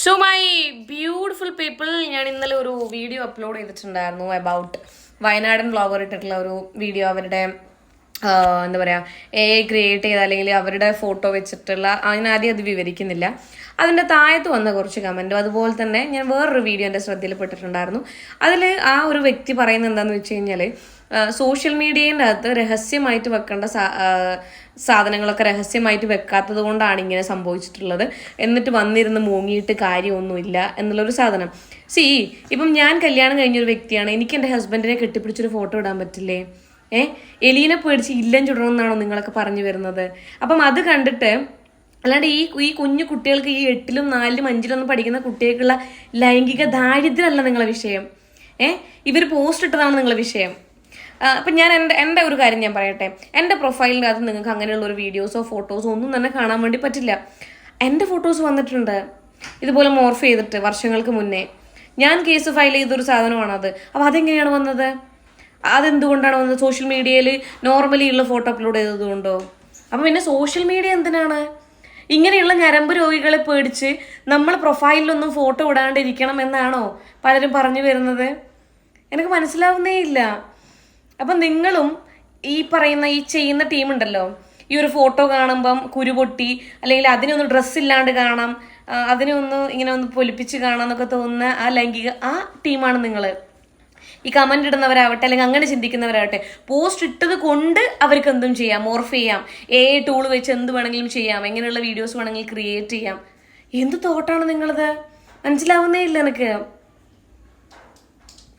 So my beautiful people, ഞാൻ ഇന്നലെ ഒരു വീഡിയോ അപ്ലോഡ് ചെയ്തിട്ടുണ്ടായിരുന്നു അബൌട്ട് വയനാടൻ വ്ളോഗർ ഇട്ടിട്ടുള്ള ഒരു വീഡിയോ. അവരുടെ എന്താ പറയുക, ക്രിയേറ്റ് ചെയ്ത അല്ലെങ്കിൽ അവരുടെ ഫോട്ടോ വെച്ചിട്ടുള്ള, അതിനാദ്യം അത് വിവരിക്കുന്നില്ല. അതിൻ്റെ താഴത്ത് വന്ന കുറച്ച് കമൻറ്റും അതുപോലെ തന്നെ ഞാൻ വേറൊരു വീഡിയോ എൻ്റെ ശ്രദ്ധയിൽപ്പെട്ടിട്ടുണ്ടായിരുന്നു. അതിൽ ആ ഒരു വ്യക്തി പറയുന്നത് എന്താണെന്ന് വെച്ച് കഴിഞ്ഞാൽ, സോഷ്യൽ മീഡിയേൻ്റെ അകത്ത് രഹസ്യമായിട്ട് വെക്കേണ്ട സാധനങ്ങളൊക്കെ രഹസ്യമായിട്ട് വെക്കാത്തത് കൊണ്ടാണ് ഇങ്ങനെ സംഭവിച്ചിട്ടുള്ളത്, എന്നിട്ട് വന്നിരുന്ന് മൂങ്ങിയിട്ട് കാര്യമൊന്നുമില്ല എന്നുള്ളൊരു സാധനം. ഇപ്പം ഞാൻ കല്യാണം കഴിഞ്ഞൊരു വ്യക്തിയാണ്, എനിക്ക് എൻ്റെ ഹസ്ബൻഡിനെ കെട്ടിപ്പിടിച്ചൊരു ഫോട്ടോ ഇടാൻ പറ്റില്ലേ? എലീനെ പേടിച്ച് ഇല്ലം ചുടണമെന്നാണോ നിങ്ങളൊക്കെ പറഞ്ഞു വരുന്നത്? അപ്പം അത് കണ്ടിട്ട്, അല്ലാണ്ട് ഈ കുഞ്ഞു കുട്ടികൾക്ക്, ഈ 8ലും 4ലും 5ലും പഠിക്കുന്ന കുട്ടികൾക്കുള്ള ലൈംഗിക ദാരിദ്ര്യമല്ല നിങ്ങളെ വിഷയം. ഇവർ പോസ്റ്റ് ഇട്ടതാണ് നിങ്ങളെ വിഷയം. അപ്പം ഞാൻ എൻ്റെ ഒരു കാര്യം ഞാൻ പറയട്ടെ. എൻ്റെ പ്രൊഫൈലിൻ്റെ അകത്ത് നിങ്ങൾക്ക് അങ്ങനെയുള്ള ഒരു വീഡിയോസോ ഫോട്ടോസോ ഒന്നും തന്നെ കാണാൻ വേണ്ടി പറ്റില്ല. എൻ്റെ ഫോട്ടോസ് വന്നിട്ടുണ്ട് ഇതുപോലെ മോർഫ് ചെയ്തിട്ട് വർഷങ്ങൾക്ക് മുന്നേ. ഞാൻ കേസ് ഫയൽ ചെയ്തൊരു സാധനമാണത്. അപ്പോൾ അതെങ്ങനെയാണ് വന്നത്? അതെന്തുകൊണ്ടാണ് വന്നത്? സോഷ്യൽ മീഡിയയിൽ നോർമലി ഉള്ള ഫോട്ടോ അപ്ലോഡ് ചെയ്തതുകൊണ്ടോ? അപ്പം പിന്നെ സോഷ്യൽ മീഡിയ എന്തിനാണ്? ഇങ്ങനെയുള്ള ഞരമ്പ് രോഗികളെ പേടിച്ച് നമ്മൾ പ്രൊഫൈലിലൊന്നും ഫോട്ടോ ഇടാണ്ടിരിക്കണം എന്നാണോ പലരും പറഞ്ഞു വരുന്നത്? എനിക്ക് മനസ്സിലാവുന്നേ ഇല്ല. അപ്പം നിങ്ങളും ഈ പറയുന്ന ഈ ചെയ്യുന്ന ടീമുണ്ടല്ലോ, ഈ ഒരു ഫോട്ടോ കാണുമ്പം കുരുപൊട്ടി അല്ലെങ്കിൽ അതിനൊന്ന് ഡ്രസ്സ് ഇല്ലാണ്ട് കാണാം, അതിനൊന്ന് ഇങ്ങനെ ഒന്ന് പൊലിപ്പിച്ച് കാണാമെന്നൊക്കെ തോന്നുന്ന ആ ലൈംഗിക ടീമാണ് നിങ്ങൾ. ഈ കമന്റ് ഇടുന്നവരാവട്ടെ അല്ലെങ്കിൽ അങ്ങനെ ചിന്തിക്കുന്നവരാവട്ടെ, പോസ്റ്റ് ഇട്ടത് കൊണ്ട് അവർക്ക് എന്തും ചെയ്യാം, മോർഫ് ചെയ്യാം, ടൂൾ വെച്ച് എന്ത് വേണമെങ്കിലും ചെയ്യാം, എങ്ങനെയുള്ള വീഡിയോസ് വേണമെങ്കിലും ക്രിയേറ്റ് ചെയ്യാം. എന്ത് തോട്ടാണ് നിങ്ങളത്? മനസ്സിലാവുന്നേ ഇല്ല എനിക്ക്.